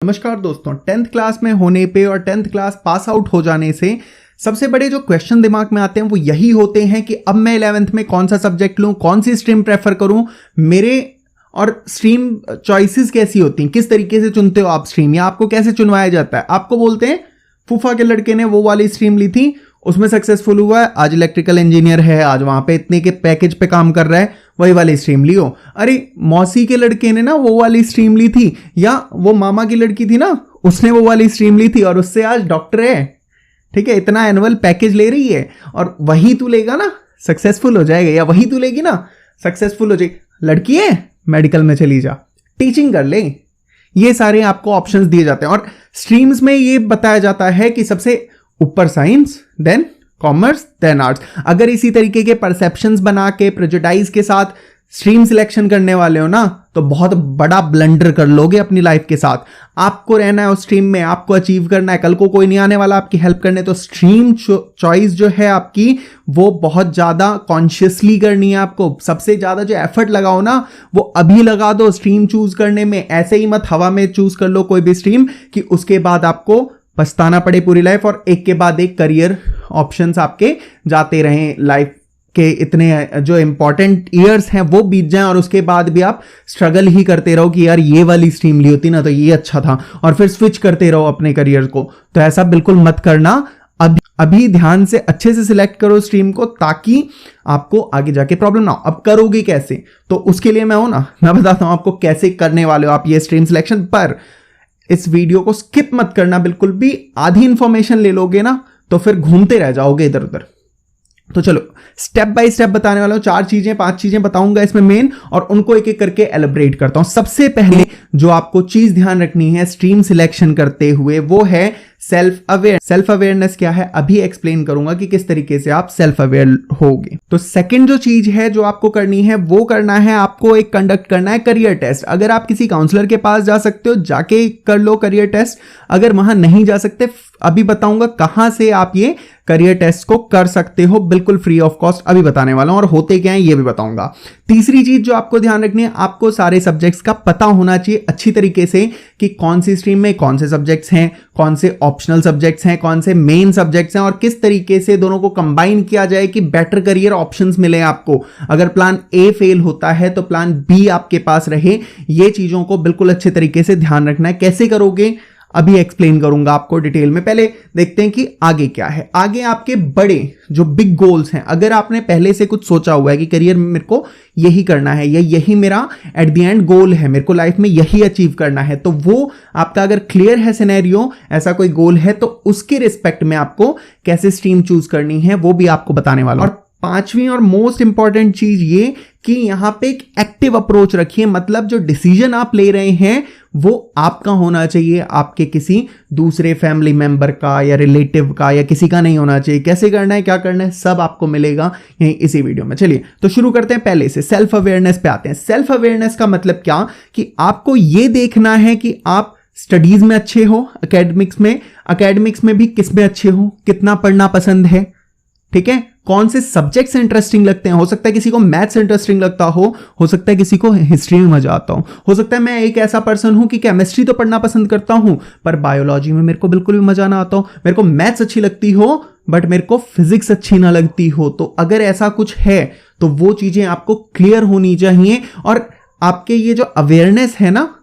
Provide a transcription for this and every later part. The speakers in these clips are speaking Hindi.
नमस्कार दोस्तों, 10th क्लास में होने पे और 10th क्लास पास आउट हो जाने से सबसे बड़े जो क्वेश्चन दिमाग में आते हैं वो यही होते हैं कि अब मैं 11th में कौन सा सब्जेक्ट लूं, कौन सी स्ट्रीम प्रेफर करूं, मेरे और स्ट्रीम चॉइसेस कैसी होती हैं, किस तरीके से चुनते हो आप स्ट्रीम, या आपको कैसे चुनवाया जाता है। आपको बोलते हैं फूफा के लड़के ने वो वाली स्ट्रीम ली थी, उसमें सक्सेसफुल हुआ है, आज इलेक्ट्रिकल इंजीनियर है, आज वहां पे इतने के पैकेज पे काम कर रहा है, वही वाली स्ट्रीम लियो। अरे मौसी के लड़के ने ना वो वाली स्ट्रीम ली थी, या वो मामा की लड़की थी ना, उसने वो वाली स्ट्रीम ली थी और उससे आज डॉक्टर है, ठीक है, इतना एनुअल पैकेज ले रही है, और वही तू लेगा ना सक्सेसफुल हो जाएगा, या वही तू लेगी ना सक्सेसफुल हो जाएगी। लड़की है मेडिकल में चली जा, टीचिंग कर ले। ये सारे आपको ऑप्शंस दिए जाते हैं और स्ट्रीम्स में ये बताया जाता है कि सबसे ऊपर science, then commerce, then arts. अगर इसी तरीके के परसेप्शंस बना के प्रेजुडाइज के साथ स्ट्रीम सिलेक्शन करने वाले हो ना, तो बहुत बड़ा ब्लंडर कर लोगे अपनी लाइफ के साथ। आपको रहना है उस स्ट्रीम में, आपको अचीव करना है, कल को कोई नहीं आने वाला आपकी हेल्प करने। तो स्ट्रीम चॉइस जो है आपकी, वो बहुत ज्यादा कॉन्शियसली करनी है आपको। सबसे ज्यादा जो एफर्ट लगाओ ना, वो अभी लगा दो स्ट्रीम चूज करने में। ऐसे ही मत हवा में चूज कर लो कोई भी स्ट्रीम कि उसके बाद आपको पछताना पड़े पूरी लाइफ, और एक के बाद एक करियर ऑप्शंस आपके जाते रहें, लाइफ के इतने जो इंपॉर्टेंट ईयर्स हैं वो बीत जाएं, और उसके बाद भी आप स्ट्रगल ही करते रहो कि यार ये वाली स्ट्रीम ली होती ना तो ये अच्छा था, और फिर स्विच करते रहो अपने करियर को। तो ऐसा बिल्कुल मत करना। अभी ध्यान से अच्छे से सिलेक्ट करो स्ट्रीम को, ताकि आपको आगे जाके प्रॉब्लम ना हो। अब करोगे कैसे, तो उसके लिए मैं हूं ना, मैं बताता हूं आपको कैसे करने वाले हो आप ये स्ट्रीम सिलेक्शन। पर इस वीडियो को स्किप मत करना बिल्कुल भी। आधी इंफॉर्मेशन ले लोगे ना तो फिर घूमते रह जाओगे इधर उधर। तो चलो स्टेप बाय स्टेप बताने वाला हूं, 5 चीजें बताऊंगा इसमें मेन, और उनको एक एक करके एलिब्रेट करता हूं। सबसे पहले जो आपको चीज ध्यान रखनी है स्ट्रीम सिलेक्शन करते हुए, वो है सेल्फ अवेयरनेस। क्या है अभी एक्सप्लेन करूंगा कि किस तरीके से आप सेल्फ अवेयर होगे। तो सेकंड जो चीज है जो आपको करनी है, वो करना है आपको एक कंडक्ट करना है करियर टेस्ट। अगर आप किसी काउंसलर के पास जा सकते हो, जाके कर लो करियर टेस्ट। अगर वहां नहीं जा सकते, अभी बताऊंगा कहां से आप ये करियर टेस्ट को कर सकते हो, बिल्कुल फ्री ऑफ कॉस्ट अभी बताने वाला हूं, और होते क्या है ये भी बताऊंगा। तीसरी चीज जो आपको ध्यान रखनी है, आपको सारे सब्जेक्ट्स का पता होना चाहिए अच्छी तरीके से कि कौन सी स्ट्रीम में कौन से सब्जेक्ट्स हैं, कौन से ऑप्शनल सब्जेक्ट्स हैं, कौन से मेन सब्जेक्ट्स हैं, और किस तरीके से दोनों को कंबाइन किया जाए कि बेटर करियर ऑप्शंस मिले आपको। अगर प्लान ए फेल होता है तो प्लान बी आपके पास रहे। ये चीजों को बिल्कुल अच्छे तरीके से ध्यान रखना है। कैसे करोगे अभी एक्सप्लेन करूंगा आपको डिटेल में। पहले देखते हैं कि आगे क्या है। आगे आपके बड़े जो बिग गोल्स हैं, अगर आपने पहले से कुछ सोचा हुआ है कि करियर में मेरे को यही करना है, या यही मेरा एट द एंड गोल है, मेरे को लाइफ में यही अचीव करना है, तो वो आपका अगर क्लियर है सिनेरियो, ऐसा कोई गोल है, तो उसके रिस्पेक्ट में आपको कैसे स्ट्रीम चूज करनी है वो भी आपको बताने वाला हूं। और पांचवी और मोस्ट इंपॉर्टेंट चीज ये कि यहां पे एक एक्टिव अप्रोच रखिए। मतलब जो डिसीजन आप ले रहे हैं वो आपका होना चाहिए, आपके किसी दूसरे फैमिली मेंबर का या रिलेटिव का या किसी का नहीं होना चाहिए। कैसे करना है, क्या करना है, सब आपको मिलेगा यहीं इसी वीडियो में। चलिए तो शुरू करते हैं। पहले से सेल्फ अवेयरनेस पे आते हैं। सेल्फ अवेयरनेस का मतलब क्या कि आपको यह देखना है कि आप स्टडीज में अच्छे हो, एकेडमिक्स में भी किस में अच्छे हो, कितना पढ़ना पसंद है, ठीक है, कौन से सब्जेक्ट्स इंटरेस्टिंग लगते हैं। हो सकता है किसी को मैथ्स इंटरेस्टिंग लगता हो सकता है किसी को हिस्ट्री में मजा आता हो सकता है मैं एक ऐसा पर्सन हूं कि केमिस्ट्री तो पढ़ना पसंद करता हूं पर बायोलॉजी में मेरे को बिल्कुल भी मजा ना आता हो, मेरे को मैथ्स अच्छी लगती हो बट मेरे को फिजिक्स अच्छी ना लगती हो। तो अगर ऐसा कुछ है तो वो चीजें आपको क्लियर होनी चाहिए, और आपके ये जो अवेयरनेस है ना,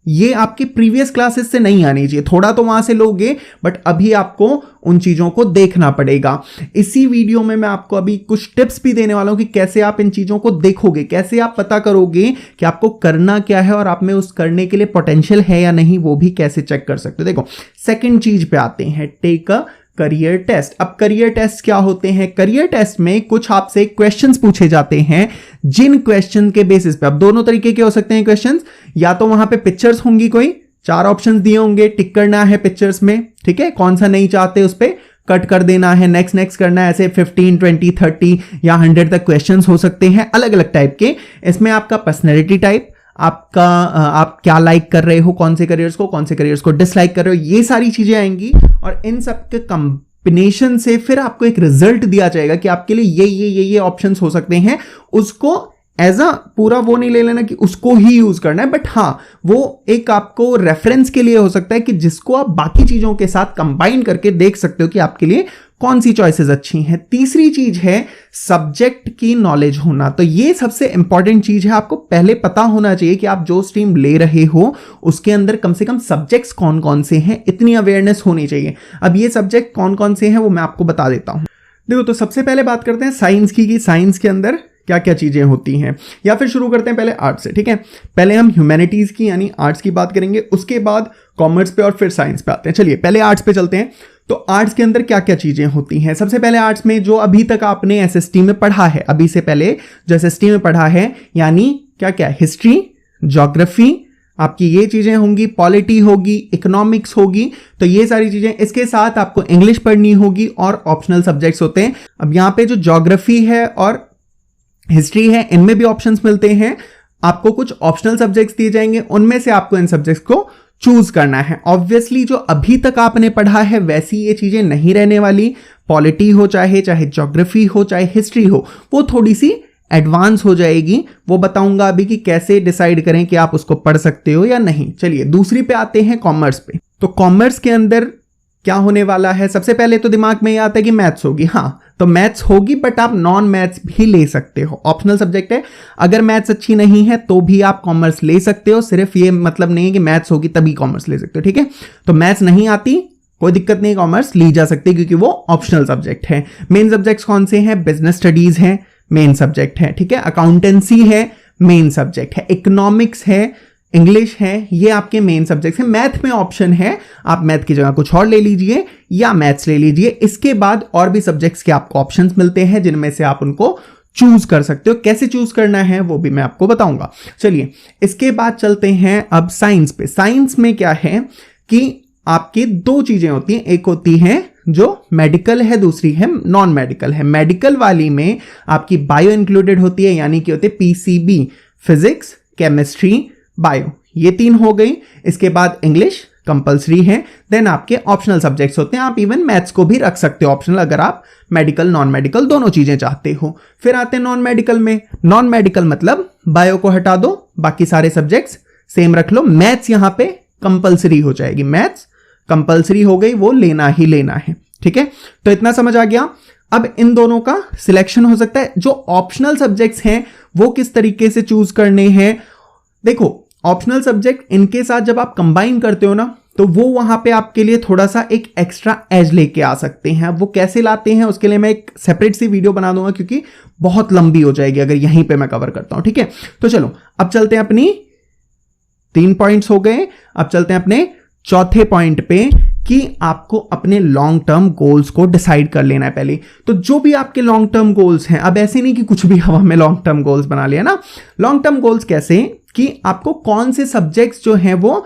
ये आपकी प्रीवियस क्लासेस से नहीं आनी चाहिए। थोड़ा तो वहां से लोगे बट अभी आपको उन चीजों को देखना पड़ेगा। इसी वीडियो में मैं आपको अभी कुछ टिप्स भी देने वाला हूं कि कैसे आप इन चीजों को देखोगे, कैसे आप पता करोगे कि आपको करना क्या है और आप में उस करने के लिए पोटेंशियल है या नहीं, वो भी कैसे चेक कर सकते हो। देखो सेकंड चीज पे आते हैं, टेक अ करियर टेस्ट। अब करियर टेस्ट क्या होते हैं? करियर टेस्ट में कुछ आपसे क्वेश्चंस पूछे जाते हैं, जिन क्वेश्चन के बेसिस पे, अब दोनों तरीके के हो सकते हैं क्वेश्चंस, या तो वहां पे पिक्चर्स होंगी, कोई 4 ऑप्शंस दिए होंगे, टिक करना है पिक्चर्स में, ठीक है, कौन सा नहीं चाहते उस पर कट कर देना है, नेक्स्ट करना है। ऐसे 15, 20, 30 या 100 तक क्वेश्चंस हो सकते हैं अलग अलग टाइप के। इसमें आपका पर्सनैलिटी टाइप, आपका आप क्या लाइक कर रहे हो, कौन से करियर्स को डिसलाइक कर रहे हो, ये सारी चीजें आएंगी, और इन सब के कॉम्बिनेशन से फिर आपको एक रिजल्ट दिया जाएगा कि आपके लिए ये ऑप्शंस हो सकते हैं। उसको एज अ पूरा वो नहीं ले लेना कि उसको ही यूज करना है, बट हाँ वो एक आपको रेफरेंस के लिए हो सकता है कि जिसको आप बाकी चीजों के साथ कंबाइन करके देख सकते हो कि आपके लिए कौन सी चॉइसेस अच्छी हैं। तीसरी चीज है सब्जेक्ट की नॉलेज होना। तो ये सबसे इंपॉर्टेंट चीज है, आपको पहले पता होना चाहिए कि आप जो स्ट्रीम ले रहे हो उसके अंदर कम से कम सब्जेक्ट्स कौन कौन से हैं, इतनी अवेयरनेस होनी चाहिए। अब ये सब्जेक्ट कौन कौन से हैं वो मैं आपको बता देता हूं। देखो, तो सबसे पहले बात करते हैं साइंस की, कि साइंस के अंदर क्या क्या चीजें होती हैं, या फिर शुरू करते हैं पहले आर्ट्स से। ठीक है, पहले हम ह्यूमैनिटीज की यानी आर्ट्स की बात करेंगे, उसके बाद कॉमर्स पे और फिर साइंस पे आते हैं। चलिए पहले आर्ट्स पे चलते हैं। तो आर्ट्स के अंदर क्या क्या चीजें होती हैं? सबसे पहले आर्ट्स में जो अभी तक आपने एसएसटी में पढ़ा है, अभी से पहले जो एसएसटी में पढ़ा है, यानी क्या क्या, हिस्ट्री, ज्योग्राफी, आपकी ये चीजें होंगी, पॉलिटी होगी, इकोनॉमिक्स होगी, तो ये सारी चीजें। इसके साथ आपको इंग्लिश पढ़नी होगी और ऑप्शनल सब्जेक्ट्स होते हैं। अब यहां पे जो ज्योग्राफी है और हिस्ट्री है, इनमें भी ऑप्शंस मिलते हैं। आपको कुछ ऑप्शनल सब्जेक्ट्स दिए जाएंगे, उनमें से आपको इन सब्जेक्ट्स को चूज करना है। ऑब्वियसली जो अभी तक आपने पढ़ा है वैसी ये चीजें नहीं रहने वाली। पॉलिटी हो चाहे ज्योग्राफी हो चाहे हिस्ट्री हो, वो थोड़ी सी एडवांस हो जाएगी। वो बताऊंगा अभी कि कैसे डिसाइड करें कि आप उसको पढ़ सकते हो या नहीं। चलिए दूसरी पे आते हैं, कॉमर्स पे। तो कॉमर्स के अंदर क्या होने वाला है? सबसे पहले तो दिमाग में ये आता है कि मैथ्स होगी। हाँ, तो मैथ्स होगी, बट आप नॉन मैथ्स भी ले सकते हो, ऑप्शनल सब्जेक्ट है। अगर मैथ्स अच्छी नहीं है तो भी आप कॉमर्स ले सकते हो, सिर्फ ये मतलब नहीं है कि मैथ्स होगी तभी कॉमर्स ले सकते हो। ठीक है, तो मैथ्स नहीं आती कोई दिक्कत नहीं, कॉमर्स ली जा सकती है क्योंकि वो ऑप्शनल सब्जेक्ट है। मेन सब्जेक्ट्स कौन से हैं? बिजनेस स्टडीज है, मेन सब्जेक्ट है। ठीक है, अकाउंटेंसी है, मेन सब्जेक्ट है। इकोनॉमिक्स है, इंग्लिश है, ये आपके मेन सब्जेक्ट्स हैं। मैथ में ऑप्शन है, आप मैथ की जगह कुछ और ले लीजिए या मैथ्स ले लीजिए। इसके बाद और भी सब्जेक्ट्स के आपको ऑप्शंस मिलते हैं जिनमें से आप उनको चूज कर सकते हो। कैसे चूज करना है वो भी मैं आपको बताऊंगा। चलिए इसके बाद चलते हैं अब साइंस पे। साइंस में क्या है कि आपकी दो चीजें होती हैं, एक होती है जो मेडिकल है, दूसरी है नॉन मेडिकल है। मेडिकल वाली में आपकी बायो इंक्लूडेड होती है, यानी कि होते पीसीबी, फिजिक्स, केमिस्ट्री, बायो, ये तीन हो गई। इसके बाद इंग्लिश कंपलसरी है। देन आपके ऑप्शनल सब्जेक्ट्स होते हैं, आप इवन मैथ्स को भी रख सकते हो ऑप्शनल अगर आप मेडिकल नॉन मेडिकल दोनों चीजें चाहते हो। फिर आते हैं नॉन मेडिकल में। नॉन मेडिकल मतलब बायो को हटा दो, बाकी सारे सब्जेक्ट्स सेम रख लो। मैथ्स यहां पे कंपलसरी हो जाएगी, मैथ्स कंपलसरी हो गई, वो लेना ही लेना है। ठीक है, तो इतना समझ आ गया। अब इन दोनों का सिलेक्शन हो सकता है। जो ऑप्शनल सब्जेक्ट्स हैं वो किस तरीके से चूज करने हैं? देखो, ऑप्शनल सब्जेक्ट इनके साथ जब आप कंबाइन करते हो ना, तो वो वहां पे आपके लिए थोड़ा सा एक एक्स्ट्रा एज लेके आ सकते हैं। वो कैसे लाते हैं उसके लिए मैं एक सेपरेट सी वीडियो बना दूंगा, क्योंकि बहुत लंबी हो जाएगी अगर यहीं पे मैं कवर करता हूं। ठीक है, तो चलो अब चलते हैं, अपनी 3 पॉइंट्स हो गए। अब चलते हैं अपने चौथे पॉइंट पे कि आपको अपने लॉन्ग टर्म गोल्स को डिसाइड कर लेना है पहले। तो जो भी आपके लॉन्ग टर्म गोल्स हैं, अब ऐसे नहीं कि कुछ भी हवा में लॉन्ग टर्म गोल्स बना लिया ना। लॉन्ग टर्म गोल्स कैसे कि आपको कौन से सब्जेक्ट्स जो हैं वो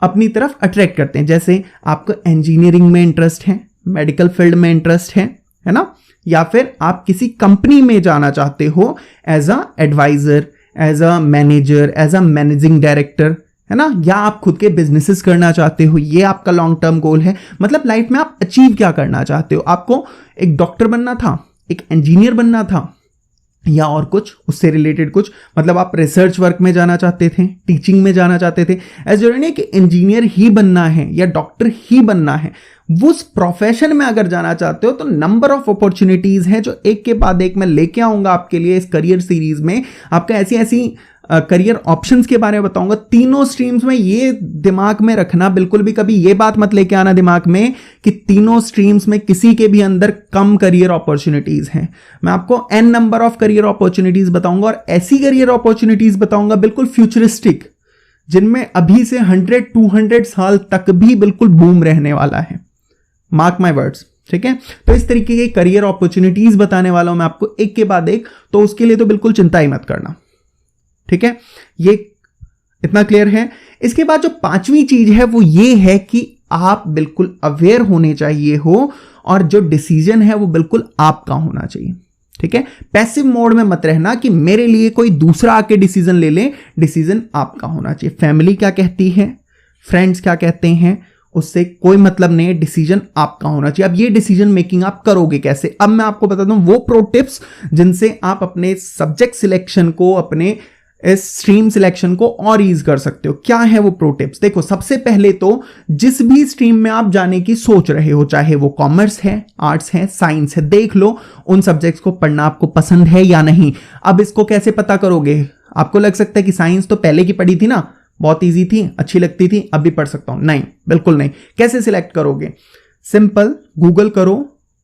अपनी तरफ अट्रैक्ट करते हैं। जैसे आपको इंजीनियरिंग में इंटरेस्ट है, मेडिकल फील्ड में इंटरेस्ट है ना, या फिर आप किसी कंपनी में जाना चाहते हो as a adviser, as a manager, as a managing director, है ना, या आप खुद के बिजनेसेस करना चाहते हो, ये आपका लॉन्ग टर्म गोल है। मतलब लाइफ में आप अचीव क्या करना चाहते हो? आपको एक डॉक्टर बनना था, एक इंजीनियर बनना था, या और कुछ उससे रिलेटेड कुछ, मतलब आप रिसर्च वर्क में जाना चाहते थे, टीचिंग में जाना चाहते थे। ऐसा जरूरी नहीं कि इंजीनियर ही बनना है या डॉक्टर ही बनना है। उस प्रोफेशन में अगर जाना चाहते हो तो नंबर ऑफ अपॉर्चुनिटीज हैं जो एक के बाद एक मैं लेके आऊंगा आपके लिए इस करियर सीरीज में। आपका ऐसी ऐसी करियर ऑप्शंस के बारे में बताऊंगा तीनों स्ट्रीम्स में। ये दिमाग में रखना, बिल्कुल भी कभी ये बात मत लेके आना दिमाग में कि तीनों स्ट्रीम्स में किसी के भी अंदर कम करियर अपॉर्चुनिटीज हैं। मैं आपको n number of career opportunities बताऊंगा, और ऐसी करियर अपॉर्चुनिटीज बताऊंगा बिल्कुल फ्यूचरिस्टिक, जिनमें अभी से 100-200 साल तक भी बिल्कुल बूम रहने वाला है। Mark my words. ठीक है, तो इस तरीके के करियर अपॉर्चुनिटीज बताने वाला हूं मैं आपको एक के बाद एक, तो उसके लिए तो बिल्कुल चिंता ही मत करना। ठीक है, ये इतना क्लियर है। इसके बाद जो पांचवी चीज है वो ये है कि आप बिल्कुल अवेयर होने चाहिए हो, और जो डिसीजन है वो बिल्कुल आपका होना चाहिए। ठीक है, पैसिव मोड में मत रहना कि मेरे लिए कोई दूसरा आके डिसीजन ले ले। डिसीजन आपका होना चाहिए। फैमिली क्या कहती है, फ्रेंड्स क्या कहते हैं, उससे कोई मतलब नहीं है, डिसीजन आपका होना चाहिए। अब ये डिसीजन मेकिंग आप करोगे कैसे, अब मैं आपको बता दूं वो प्रो टिप्स जिनसे आप अपने सब्जेक्ट सिलेक्शन को, अपने इस स्ट्रीम सिलेक्शन को और ईज कर सकते हो। क्या है वो प्रो टिप्स? देखो, सबसे पहले तो जिस भी स्ट्रीम में आप जाने की सोच रहे हो, चाहे वो कॉमर्स है, आर्ट्स है, साइंस है, देख लो उन सब्जेक्ट्स को पढ़ना आपको पसंद है या नहीं। अब इसको कैसे पता करोगे? आपको लग सकता है कि साइंस तो पहले की पढ़ी थी ना, बहुत इजी थी, अच्छी लगती थी, अब भी पढ़ सकता हूं। नहीं, बिल्कुल नहीं। कैसे सिलेक्ट करोगे? सिंपल, गूगल करो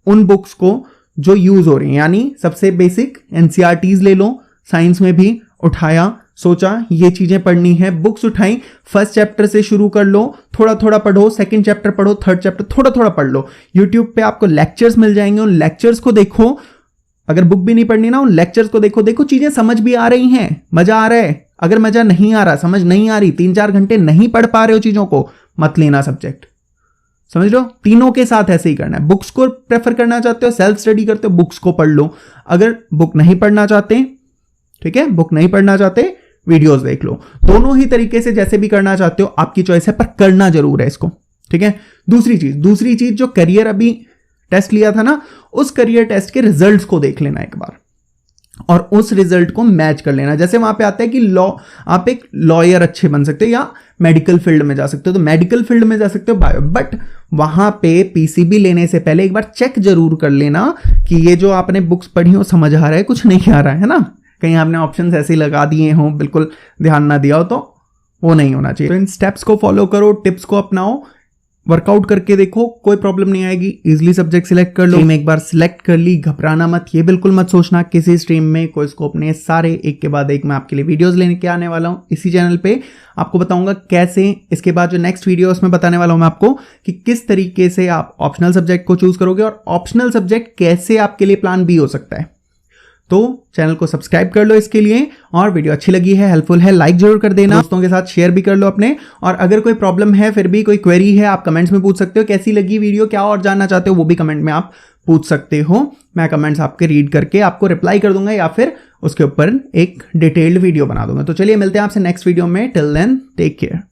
उन बुक्स को जो यूज हो रही हैं, यानी सबसे बेसिक एनसीईआरटीज ले लो। साइंस में भी उठाया, सोचा ये चीजें पढ़नी है, बुक्स उठाई, फर्स्ट चैप्टर से शुरू कर लो, थोड़ा थोड़ा पढ़ो, सेकंड चैप्टर पढ़ो, थर्ड चैप्टर थोड़ा थोड़ा पढ़ लो। यूट्यूब पे आपको लेक्चर्स मिल जाएंगे, उन लेक्चर्स को देखो। अगर बुक भी नहीं पढ़नी ना, उन लेक्चर्स को देखो। देखो चीजें समझ भी आ रही हैं, मजा आ रहा है। अगर मजा नहीं आ रहा, समझ नहीं आ रही, 3-4 घंटे नहीं पढ़ पा रहे हो चीजों को, मत लेना सब्जेक्ट। समझ लो, तीनों के साथ ऐसे ही करना है। बुक्स को प्रेफर करना चाहते हो, सेल्फ स्टडी करते हो, बुक्स को पढ़ लो। अगर बुक नहीं पढ़ना चाहते, ठीक है, बुक नहीं पढ़ना चाहते, वीडियोस देख लो। दोनों ही तरीके से जैसे भी करना चाहते हो, आपकी चॉइस है, पर करना जरूर है इसको, ठीक है। दूसरी चीज जो करियर अभी टेस्ट लिया था ना, उस करियर टेस्ट के रिजल्ट्स को देख लेना एक बार और उस रिजल्ट को मैच कर लेना। जैसे वहां पे आता है कि लॉ, आप एक लॉयर अच्छे बन सकते हो या मेडिकल फील्ड में जा सकते हो, तो मेडिकल फील्ड में जा सकते हो बायो, बट वहां पे पीसीबी लेने से पहले एक बार चेक जरूर कर लेना कि ये जो आपने बुक्स पढ़ी हो समझ आ रहा है, कुछ नहीं आ रहा है ना, कहीं आपने ऑप्शंस ऐसे ही लगा दिए हों, बिल्कुल ध्यान ना दिया हो, तो वो नहीं होना चाहिए। तो इन स्टेप्स को फॉलो करो, टिप्स को अपनाओ, वर्कआउट करके देखो, कोई प्रॉब्लम नहीं आएगी। इजीली सब्जेक्ट सिलेक्ट कर लो। स्ट्रीम एक बार सिलेक्ट कर ली, घबराना मत, ये बिल्कुल मत सोचना किसी स्ट्रीम में कोई स्कोप नहीं है। सारे एक के बाद एक मैं आपके लिए वीडियोस लेने के आने वाला हूं इसी चैनल पे। आपको बताऊंगा कैसे, इसके बाद जो नेक्स्ट वीडियो उसमें बताने वाला हूं मैं आपको कि किस तरीके से आप ऑप्शनल सब्जेक्ट को चूज करोगे और ऑप्शनल सब्जेक्ट कैसे आपके लिए प्लान बी हो सकता है। तो चैनल को सब्सक्राइब कर लो इसके लिए, और वीडियो अच्छी लगी है, हेल्पफुल है, लाइक जरूर कर देना, दोस्तों के साथ शेयर भी कर लो अपने। और अगर कोई प्रॉब्लम है, फिर भी कोई क्वेरी है, आप कमेंट्स में पूछ सकते हो। कैसी लगी वीडियो, क्या और जानना चाहते हो, वो भी कमेंट में आप पूछ सकते हो। मैं कमेंट्स आपके रीड करके आपको रिप्लाई कर दूंगा या फिर उसके ऊपर एक डिटेल्ड वीडियो बना दूंगा। तो चलिए मिलते हैं आपसे नेक्स्ट वीडियो में। Till then take care.